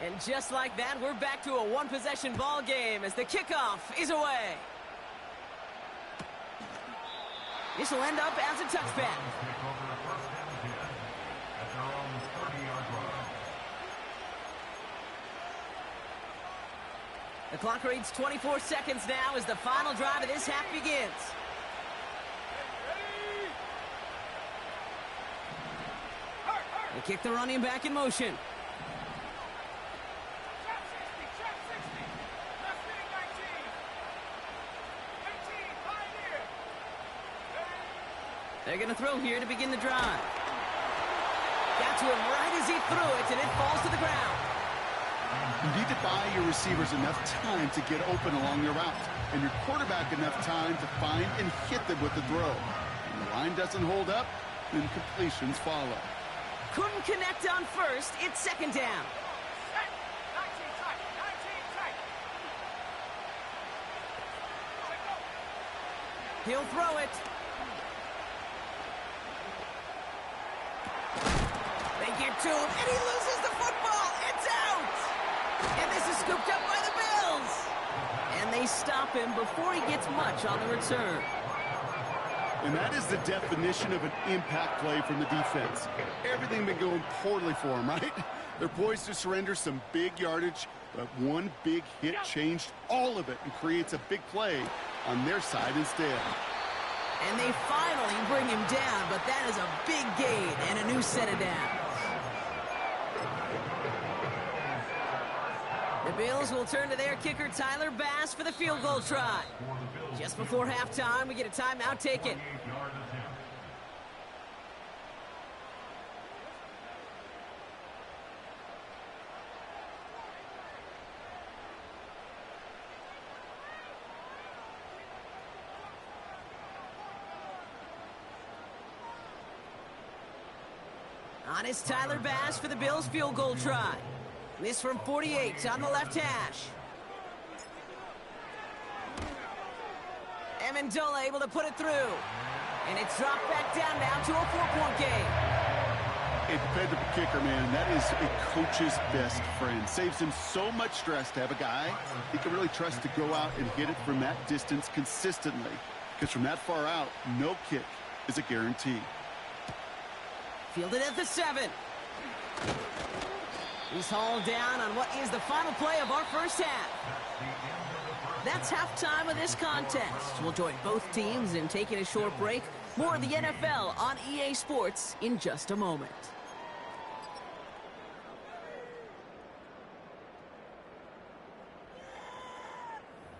And just like that, we're back to a one-possession ball game as the kickoff is away. This will end up as a touchback. The clock reads 24 seconds now as the final drive of this half begins. They kick the running back in motion. They're going to throw here to begin the drive. Got to him right as he threw it, and it falls to the ground. You need to buy your receivers enough time to get open along their route, and your quarterback enough time to find and hit them with the throw. When the line doesn't hold up, then completions follow. Couldn't connect on first. It's second down. He'll throw it. They get to him, and he loses the football. It's out. And this is scooped up by the Bills. And they stop him before he gets much on the return. And that is the definition of an impact play from the defense. Everything been going poorly for them, right? They're poised to surrender some big yardage, but one big hit changed all of it and creates a big play on their side instead. And they finally bring him down, but that is a big gain and a new set of downs. The Bills will turn to their kicker, Tyler Bass, for the field goal try. Just before halftime, we get a timeout taken. On is Tyler Bass for the Bills field goal try. This from 48 on the left hash. Amendola able to put it through. And it's dropped back down now to a 4-point game. A dependable kicker, man. That is a coach's best friend. Saves him so much stress to have a guy he can really trust to go out and hit it from that distance consistently. Because from that far out, no kick is a guarantee. Fielded at the 7. He's hauled down on what is the final play of our first half. That's halftime of this contest. We'll join both teams in taking a short break. More of the NFL on EA Sports in just a moment.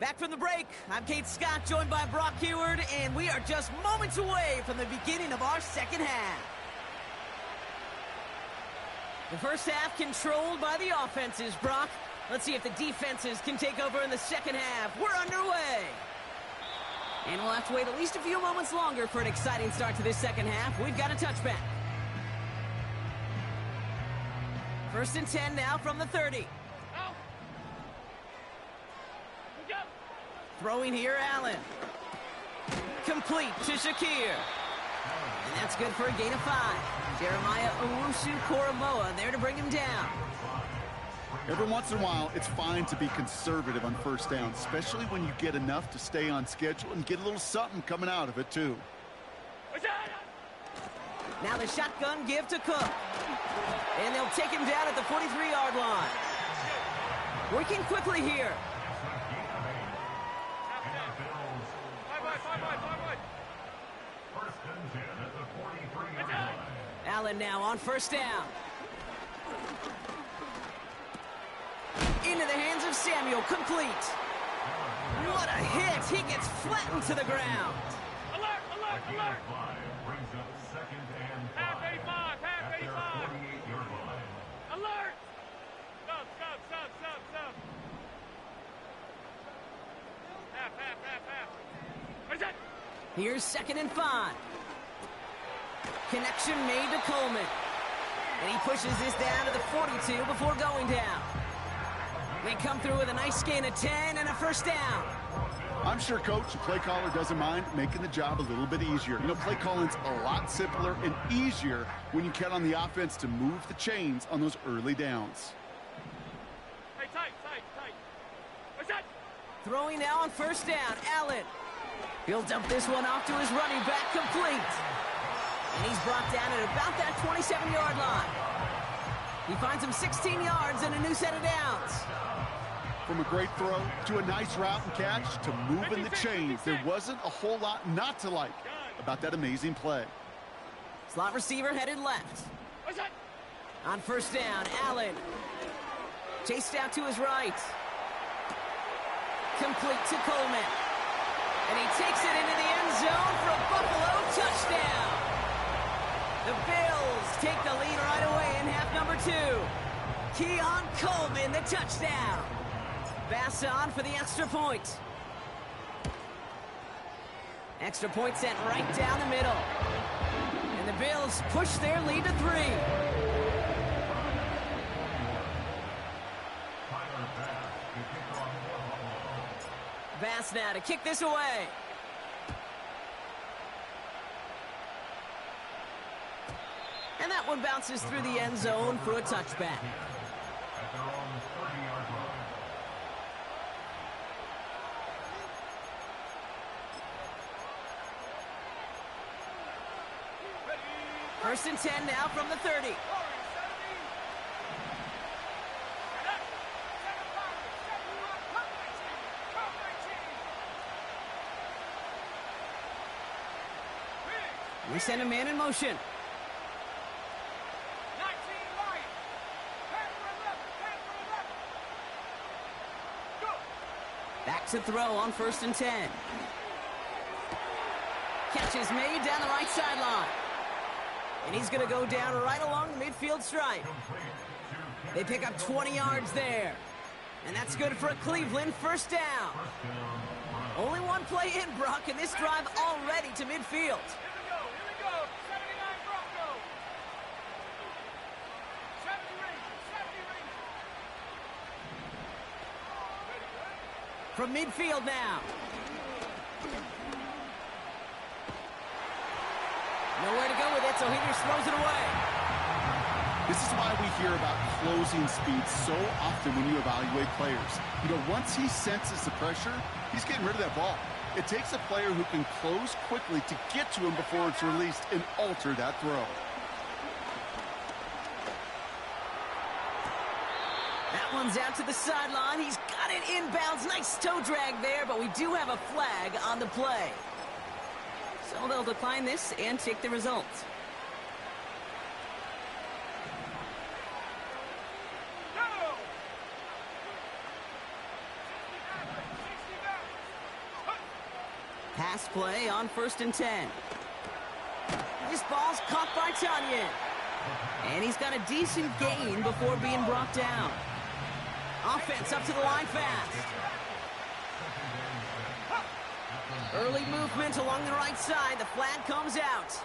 Back from the break, I'm Kate Scott, joined by Brock Heward, and we are just moments away from the beginning of our second half. The first half controlled by the offenses, Brock. Let's see if the defenses can take over in the second half. We're underway. And we'll have to wait at least a few moments longer for an exciting start to this second half. We've got a touchback. First and 10 now from the 30. Throwing here, Allen. Complete to Shakir. And that's good for a gain of 5. Jeremiah Owusu-Koramoah there to bring him down. Every once in a while, it's fine to be conservative on first down, especially when you get enough to stay on schedule and get a little something coming out of it, too. Now the shotgun give to Cook. And they'll take him down at the 43-yard line. Working quickly here. Allen now on first down. Into the hands of Samuel, complete. What a hit! He gets flattened to the ground. Alert, alert, alert! Brings up second and 5. Half 85, half 85. Alert! Stop, stop, stop, stop, stop. Half. What is that? Here's second and 5. Connection made to Coleman. And he pushes this down to the 42 before going down. They come through with a nice gain of 10 and a first down. I'm sure Coach, the play caller, doesn't mind making the job a little bit easier. You know, play calling's a lot simpler and easier when you count on the offense to move the chains on those early downs. tight, tight, tight. What's that? Throwing now on first down, Allen. He'll dump this one off to his running back, complete. And he's brought down at about that 27-yard line. He finds him 16 yards and a new set of downs. From a great throw to a nice route and catch to moving the chains, there wasn't a whole lot not to like about that amazing play. Slot receiver headed left. What's that? On first down, Allen. Chased out to his right. Complete to Coleman. And he takes it into the end zone for a Buffalo touchdown. The Bills take the lead right away in half number 2. Keon Coleman, the touchdown. Pass on for the extra point. Extra point sent right down the middle. And the Bills push their lead to 3. Bass now to kick this away. And that one bounces through the end zone for a touchback. First and 10 now from the 30. We send a man in motion. 19 right. Go. Back to throw on first and 10. Catch is made down the right sideline. And he's going to go down right along the midfield stripe. They pick up 20 yards there. And that's good for a Cleveland first down. Only one play in, Brock, and this drive already to midfield. Here we go. 79 Bronco. 70 Rangers. From midfield now. Nowhere to go with it, so he just throws it away. This is why we hear about closing speed so often when you evaluate players. You know, once he senses the pressure, he's getting rid of that ball. It takes a player who can close quickly to get to him before it's released and alter that throw. That one's out to the sideline. He's got it inbounds. Nice toe drag there, but we do have a flag on the play. So they'll decline this and take the result. Pass play on first and 10. This ball's caught by Tanyan. And he's got a decent gain before being brought down. Offense up to the line fast. Early movement along the right side. The flag comes out.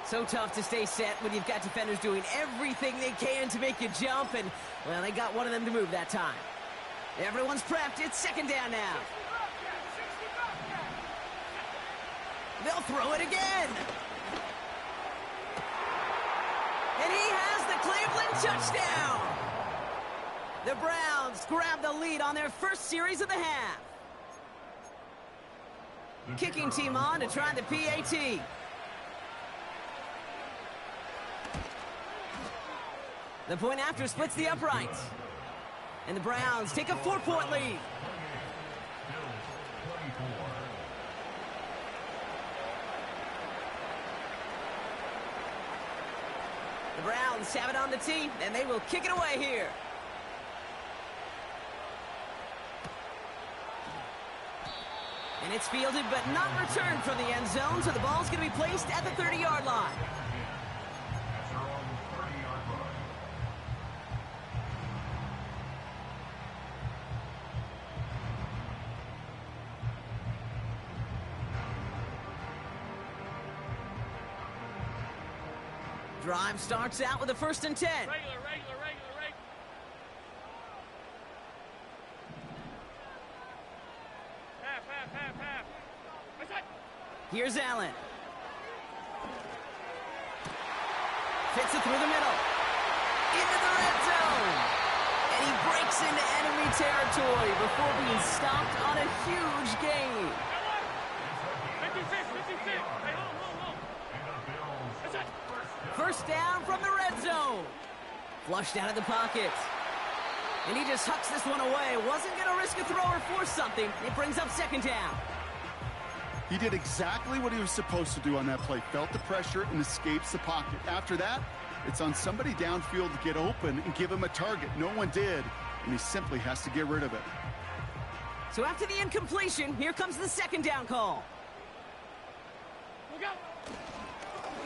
So tough to stay set when you've got defenders doing everything they can to make you jump. And, well, they got one of them to move that time. Everyone's prepped. It's second down now. They'll throw it again. And he has the Cleveland touchdown. The Browns grab the lead on their first series of the half. Kicking team on to try the PAT. The point after splits the uprights. And the Browns take a 4-point lead. The Browns have it on the tee, and they will kick it away here. And it's fielded but not returned from the end zone, so the ball's going to be placed at the 30-yard line. Drive starts out with a first and 10. Regular. Half. What's that? Here's Allen. Fits it through the middle. Into the red zone. And he breaks into enemy territory before being stopped on a huge gain. 56, 56. Hey, hold. That's it. First down from the red zone. Flushed out of the pocket. And he just hucks this one away. Wasn't going to risk a throw or force something. It brings up second down. He did exactly what he was supposed to do on that play. Felt the pressure and escapes the pocket. After that, it's on somebody downfield to get open and give him a target. No one did, and he simply has to get rid of it. So after the incompletion, here comes the second down call. Look out.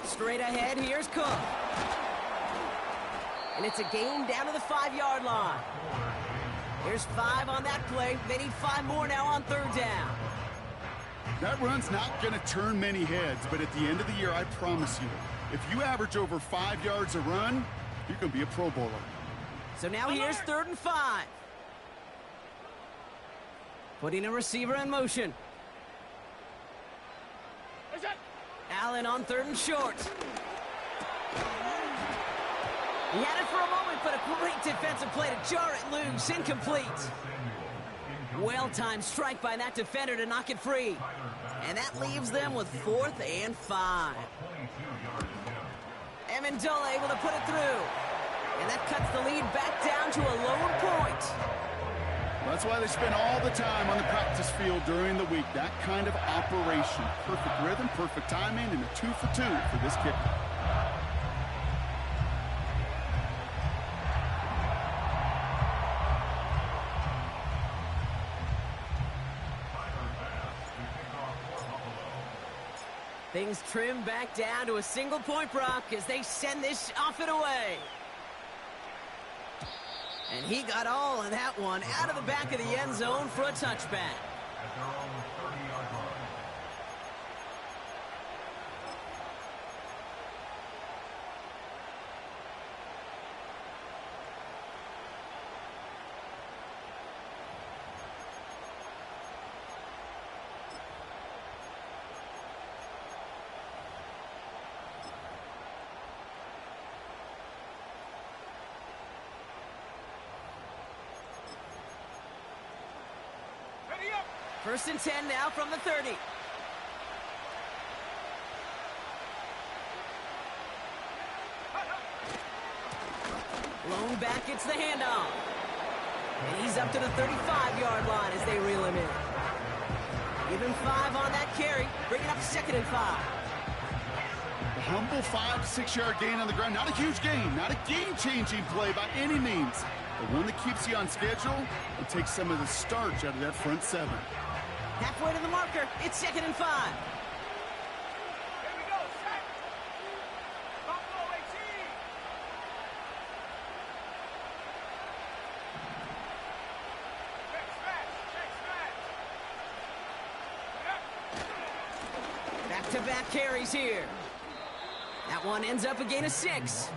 Straight ahead, here's Cook. And it's a gain down to the 5-yard line. There's 5 on that play. They need 5 more now on third down. That run's not going to turn many heads, but at the end of the year, I promise you, if you average over 5 yards a run, you're going to be a Pro Bowler. So now here's 3rd and 5. Putting a receiver in motion. That's it. Allen on 3rd and short. He had it for a moment, but a great defensive play to jar it loose. Incomplete. Well-timed strike by that defender to knock it free. And that leaves them with 4th and 5. Amendola able to put it through. And that cuts the lead back down to a lone point. That's why they spend all the time on the practice field during the week. That kind of operation. Perfect rhythm, perfect timing, and a 2 for 2 for this kicker. Things trim back down to a single point, Brock, as they send this off and away. And he got all of that one out of the back of the end zone for a touchback. First and 10 now from the 30. Lone back gets the handoff. And he's up to the 35-yard line as they reel him in. Give him 5 on that carry, bringing up 2nd and 5. A humble 5 to 6 yard gain on the ground. Not a huge gain, not a game-changing play by any means, but one that keeps you on schedule and takes some of the starch out of that front 7. Halfway to the marker, it's 2nd and 5. Here we go, set. Buffalo 18. Check, Back-to-back carries here. That one ends up a gain of 6.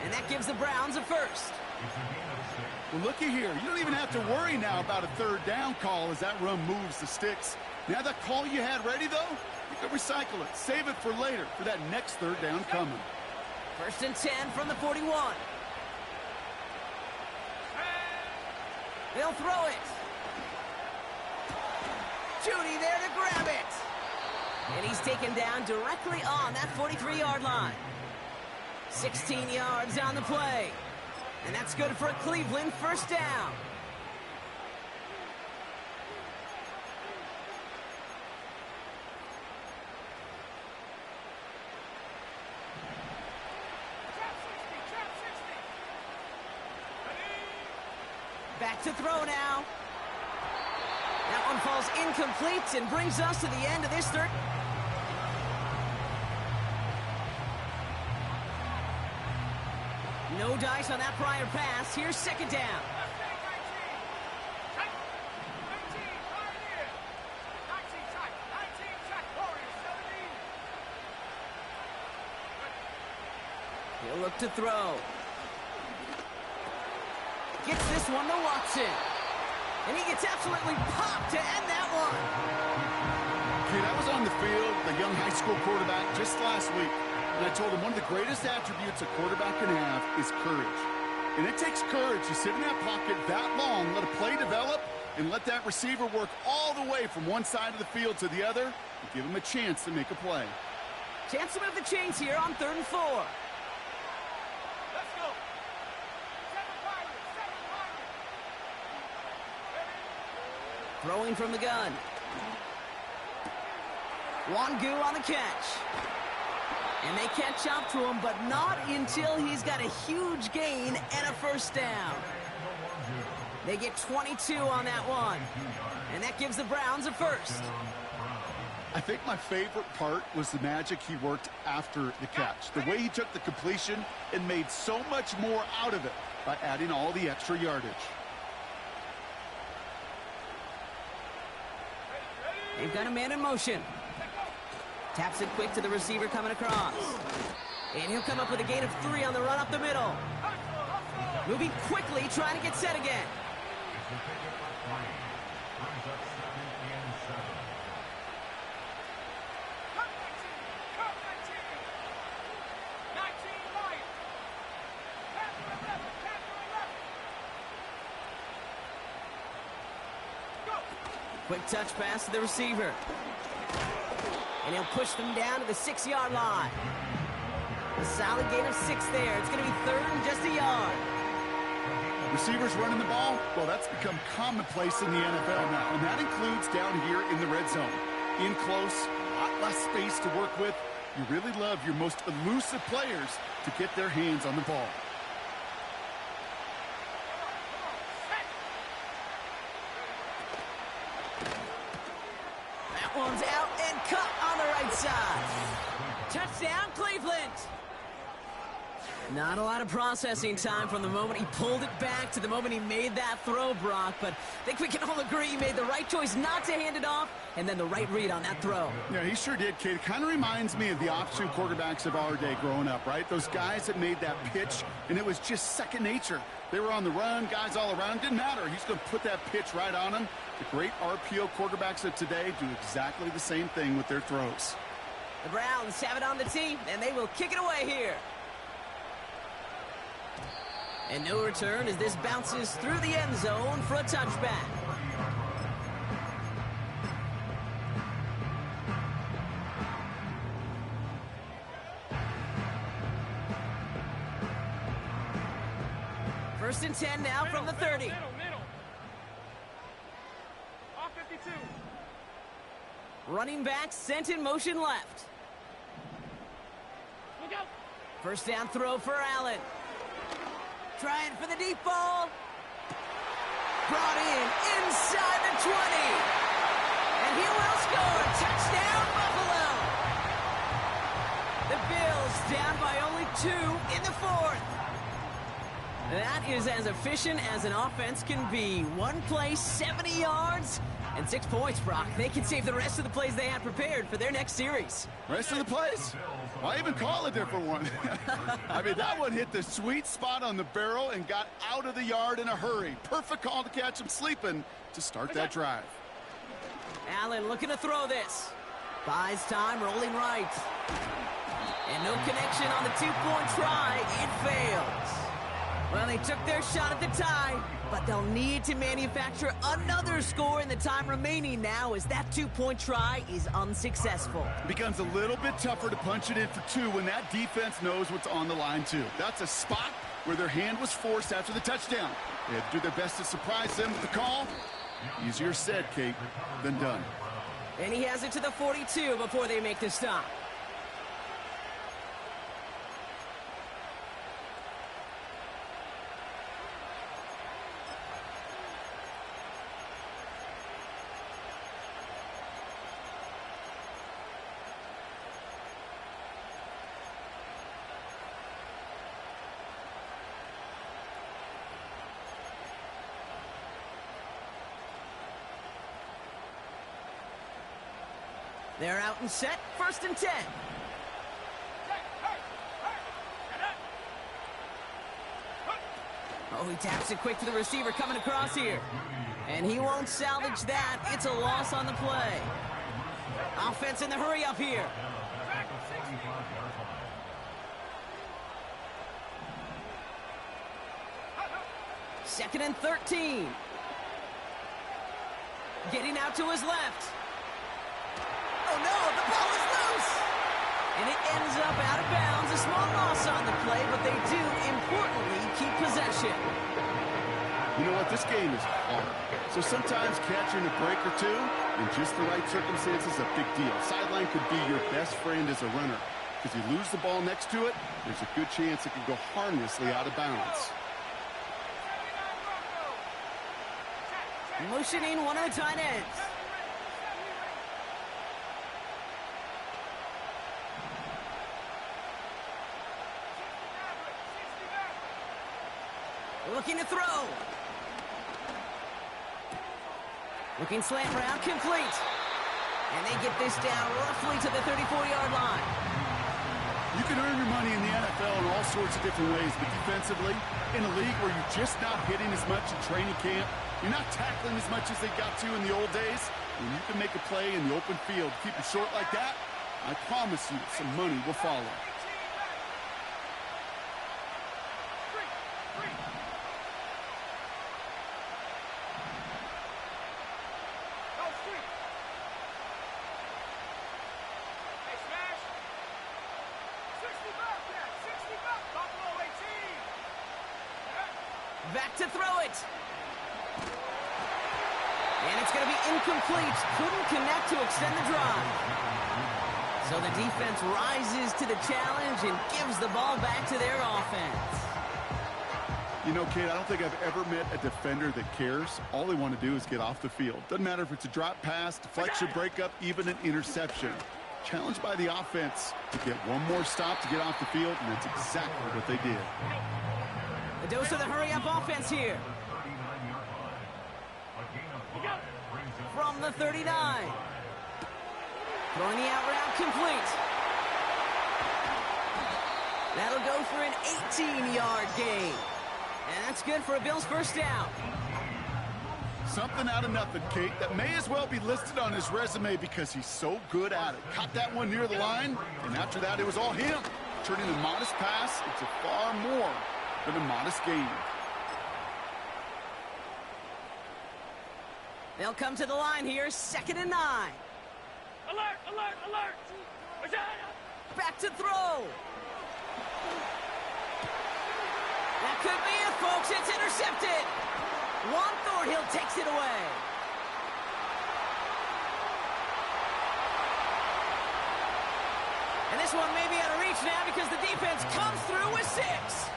And that gives the Browns a first. Well, looky here. You don't even have to worry now about a 3rd down call as that run moves the sticks. Now that call you had ready, though, you can recycle it. Save it for later for that next 3rd down coming. First and 10 from the 41. They'll throw it. Judy there to grab it. And he's taken down directly on that 43-yard line. 16 yards on the play. And that's good for a Cleveland first down. Back to throw now. That one falls incomplete and brings us to the end of this third. No dice on that prior pass. Here's 2nd down. He'll look to throw. Gets this one to Watson. And he gets absolutely popped to end that one. Kid, I was on the field, the young high school quarterback, just last week. And I told him one of the greatest attributes a quarterback can have is courage. And it takes courage to sit in that pocket that long, let a play develop, and let that receiver work all the way from one side of the field to the other and give him a chance to make a play. Chance to move the chains here on 3rd and 4. Let's go. Throwing from the gun. Wangu on the catch. And they catch up to him, but not until he's got a huge gain and a first down. They get 22 on that one. And that gives the Browns a first. I think my favorite part was the magic he worked after the catch. The way he took the completion and made so much more out of it by adding all the extra yardage. They've got a man in motion. Taps it quick to the receiver coming across. And he'll come up with a gain of 3 on the run up the middle. Moving quickly, trying to get set again. Quick touch pass to the receiver. And he'll push them down to the 6-yard line. A solid gain of 6 there. It's going to be 3rd and just a yard. Receivers running the ball, well, that's become commonplace in the NFL now, and that includes down here in the red zone. In close, a lot less space to work with. You really love your most elusive players to get their hands on the ball. That one's out and cut on the right side. Touchdown, Cleveland. Not a lot of processing time from the moment he pulled it back to the moment he made that throw, Brock. But I think we can all agree he made the right choice not to hand it off, and then the right read on that throw. Yeah, he sure did, Kate. It kind of reminds me of the option quarterbacks of our day growing up, right? Those guys that made that pitch, and it was just second nature. They were on the run, guys all around. Didn't matter. He's going to put that pitch right on him. The great RPO quarterbacks of today do exactly the same thing with their throws. The Browns have it on the tee, and they will kick it away here. And no return as this bounces through the end zone for a touchback. First and 10 now from the 30. Middle. Off 52. Running back sent in motion left. Look out. First down throw for Allen. Trying for the deep ball. Brought in inside the 20. And he will score. Touchdown, Buffalo. The Bills down by only 2 in the 4th. That is as efficient as an offense can be. One play, 70 yards, and 6 points, Brock. They can save the rest of the plays they had prepared for their next series. Rest of the plays? Why even call a different one? I mean, that one hit the sweet spot on the barrel and got out of the yard in a hurry. Perfect call to catch him sleeping to start that drive. Allen looking to throw this. Buys time, rolling right. And no connection on the 2-point try. It fails. Well, they took their shot at the tie, but they'll need to manufacture another score in the time remaining now as that 2-point try is unsuccessful. It becomes a little bit tougher to punch it in for 2 when that defense knows what's on the line, too. That's a spot where their hand was forced after the touchdown. They had to do their best to surprise them with the call. Easier said, Kate, than done. And he has it to the 42 before they make the stop. They're out and set, first and 10. Oh, he taps it quick to the receiver coming across here. And he won't salvage that. It's a loss on the play. Offense in the hurry up here. 2nd and 13. Getting out to his left. Oh no, the ball is loose! And it ends up out of bounds. A small loss on the play, but they do, importantly, keep possession. You know what? This game is hard. So sometimes catching a break or two in just the right circumstances is a big deal. Sideline could be your best friend as a runner. Because you lose the ball next to it, there's a good chance it could go harmlessly out of bounds. Motioning one of the tight ends. Looking to throw. Looking slant route, complete. And they get this down roughly to the 34-yard line. You can earn your money in the NFL in all sorts of different ways, but defensively, in a league where you're just not hitting as much in training camp, you're not tackling as much as they got to in the old days, when you can make a play in the open field, keep it short like that, I promise you some money will follow. Back to throw it. And it's going to be incomplete. Couldn't connect to extend the drive. So the defense rises to the challenge and gives the ball back to their offense. You know, Kate, I don't think I've ever met a defender that cares. All they want to do is get off the field. Doesn't matter if it's a drop pass, deflection, breakup, even an interception. Challenged by the offense to get one more stop to get off the field, and that's exactly what they did. A dose of the hurry-up offense here. From the 39. Throwing the out route complete. That'll go for an 18-yard gain. And that's good for a Bills first down. Something out of nothing, Kate, that may as well be listed on his resume because he's so good at it. Caught that one near the line, and after that, it was all him. Turning a modest pass into far more than a modest gain. They'll come to the line here, 2nd and 9. Alert, alert, alert! Back to throw. That could be it, folks. It's intercepted. Juan Thornhill takes it away. And this one may be out of reach now because the defense comes through with 6.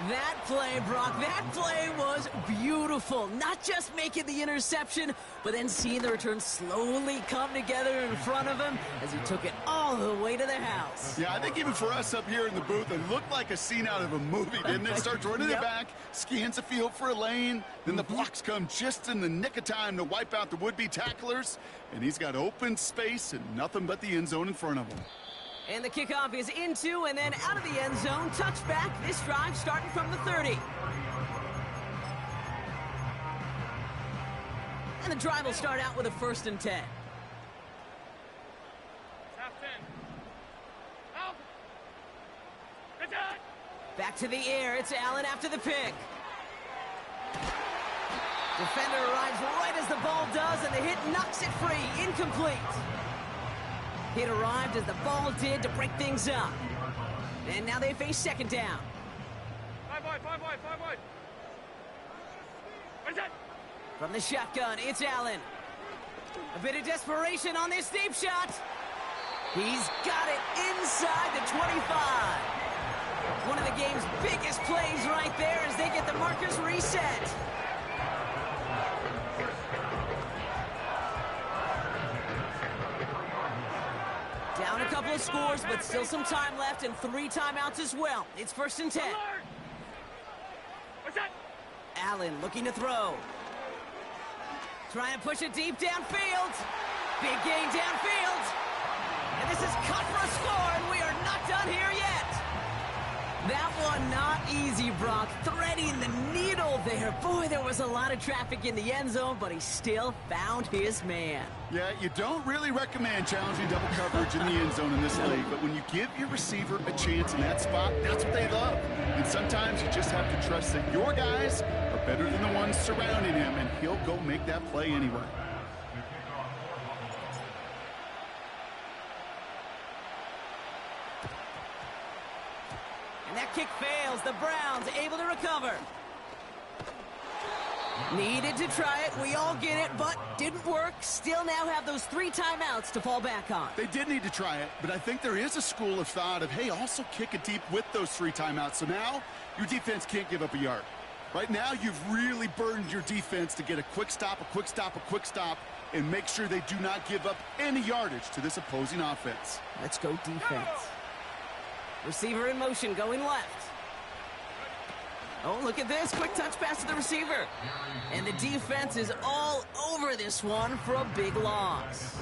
That play, Brock, that play was beautiful. Not just making the interception, but then seeing the return slowly come together in front of him as he took it all the way to the house. Yeah, I think even for us up here in the booth, it looked like a scene out of a movie, didn't it? Starts running it back, scans the field for a lane, then the blocks come just in the nick of time to wipe out the would-be tacklers, and he's got open space and nothing but the end zone in front of him. And the kickoff is into and then out of the end zone. Touchback. This drive starting from the 30. And the drive will start out with a 1st and 10. Back to the air. It's Allen after the pick. Defender arrives right as the ball does, and the hit knocks it free. Incomplete. Hit arrived as the ball did to break things up. And now they face 2nd down. 5 wide. What is that? From the shotgun, it's Allen. A bit of desperation on this deep shot. He's got it inside the 25. One of the game's biggest plays right there as they get the markers reset. Down a couple of scores, but still some time left and 3 timeouts as well. It's 1st and 10. What's that? Allen looking to throw. Trying to push it deep downfield. Big gain downfield. And this is cut for a score, and we are not done here yet. That one not easy, Brock. Threading the needle there. Boy, there was a lot of traffic in the end zone, but he still found his man. Yeah, you don't really recommend challenging double coverage in the end zone in this league, but when you give your receiver a chance in that spot, that's what they love. And sometimes you just have to trust that your guys are better than the ones surrounding him, and he'll go make that play anyway. And that kick fails. The Browns able to recover. Needed to try it. We all get it, but didn't work. Still now have those 3 timeouts to fall back on. They did need to try it, but I think there is a school of thought of, hey, also kick it deep with those 3 timeouts. So now your defense can't give up a yard. Right now, you've really burdened your defense to get a quick stop, a quick stop, a quick stop, and make sure they do not give up any yardage to this opposing offense. Let's go defense. Receiver in motion, going left. Oh, look at this. Quick touch pass to the receiver. And the defense is all over this one for a big loss.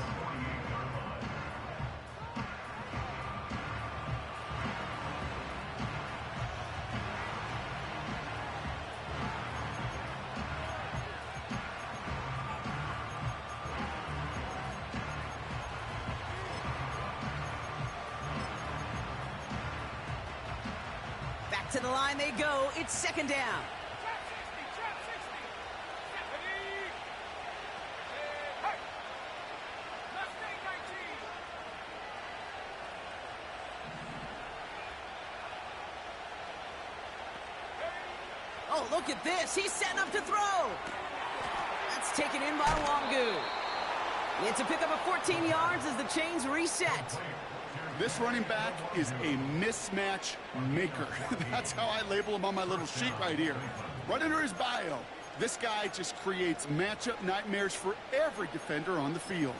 To the line they go. It's second down. Trap 60. Ready? Hey. Mustang 19. Oh, look at this. He's setting up to throw. That's taken in by Wangu. It's a pickup of 14 yards as the chains reset. This running back is a mismatch maker. That's how I label him on my little sheet right here. Right under his bio, this guy just creates matchup nightmares for every defender on the field.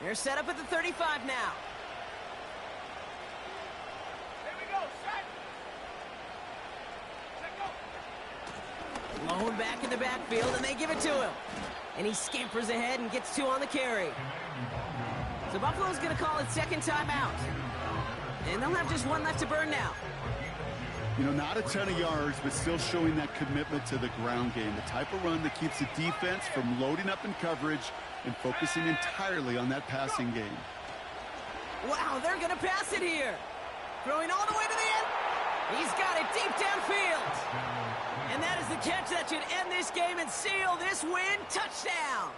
They're set up at the 35 now. Here we go. Set. Go. Lone back in the backfield, and they give it to him. And he scampers ahead and gets 2 on the carry. So Buffalo's going to call it second timeout. And they'll have just 1 left to burn now. You know, not a ton of yards, but still showing that commitment to the ground game. The type of run that keeps the defense from loading up in coverage and focusing entirely on that passing game. Wow, they're going to pass it here. Throwing all the way to the end. He's got it deep downfield. And that is the catch that should end this game and seal this win. Touchdown.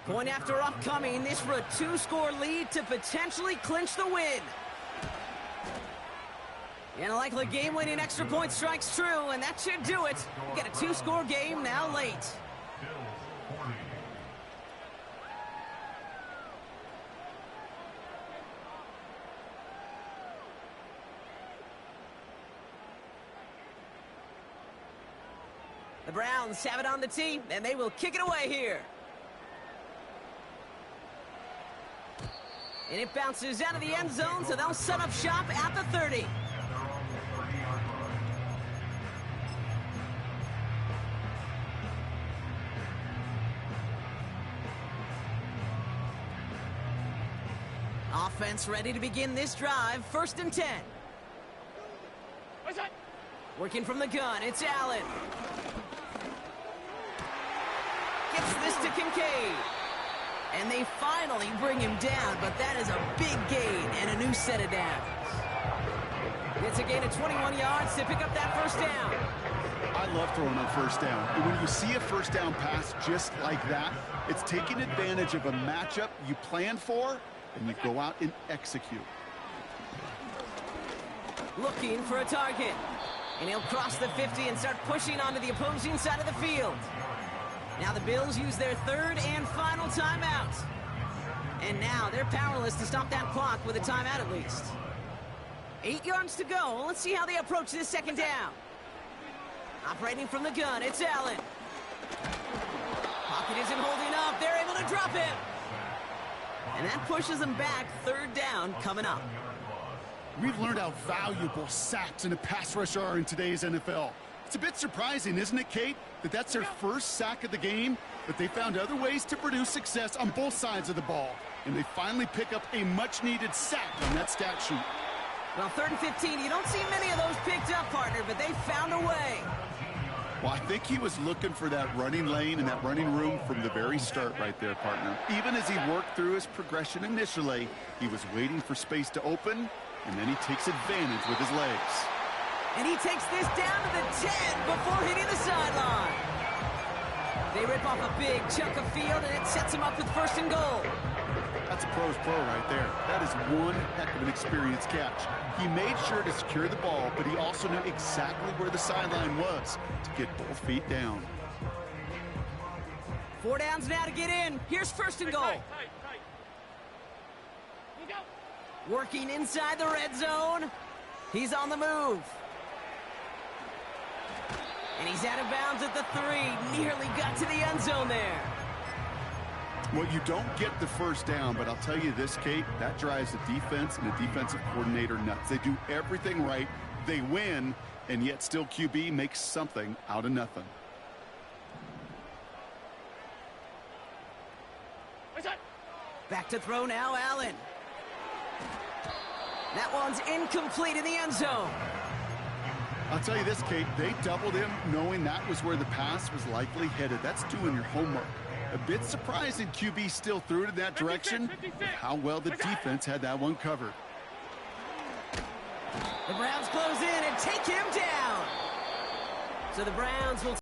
Point after upcoming, this for a 2-score lead to potentially clinch the win. And a likely game-winning extra point strikes true, and that should do it. We got a 2-score game now late. The Browns have it on the tee, and they will kick it away here. And it bounces out of the end zone, so they'll set up shop at the 30. Offense ready to begin this drive. 1st and 10. What's that? Working from the gun, it's Allen. Gets this to Kincaid. And they finally bring him down, but that is a big gain and a new set of downs. It's a gain of 21 yards to pick up that 1st down. I love throwing on 1st down. And when you see a 1st down pass just like that, it's taking advantage of a matchup you planned for, and you go out and execute. Looking for a target. And he'll cross the 50 and start pushing onto the opposing side of the field. Now the Bills use their 3rd and final timeout. And now they're powerless to stop that clock with a timeout at least. 8 yards to go. Let's see how they approach this 2nd down. Operating from the gun, it's Allen. Pocket isn't holding up. They're able to drop him. And that pushes them back. 3rd down coming up. We've learned how valuable sacks and a pass rush are in today's NFL. It's a bit surprising, isn't it, Kate, that that's their first sack of the game, but they found other ways to produce success on both sides of the ball, and they finally pick up a much-needed sack on that stat sheet. Well, 3rd and 15, you don't see many of those picked up, partner, but they found a way. Well, I think he was looking for that running lane and that running room from the very start right there, partner. Even as he worked through his progression initially, he was waiting for space to open, and then he takes advantage with his legs. And he takes this down to the 10 before hitting the sideline. They rip off a big chunk of field, and it sets him up with 1st and goal. That's a pro's pro right there. That is one heck of an experienced catch. He made sure to secure the ball, but he also knew exactly where the sideline was to get both feet down. 4 downs now to get in. Here's 1st and goal. Tight. You go. Working inside the red zone. He's on the move. And he's out of bounds at the 3. Nearly got to the end zone there. Well, you don't get the 1st down, but I'll tell you this, Kate, that drives the defense and the defensive coordinator nuts. They do everything right. They win, and yet still QB makes something out of nothing. Back to throw now, Allen. That one's incomplete in the end zone. I'll tell you this, Kate, they doubled him knowing that was where the pass was likely headed. That's doing your homework. A bit surprising QB still threw it in that direction, but how well the defense had that one covered. The Browns close in and take him down. So the Browns will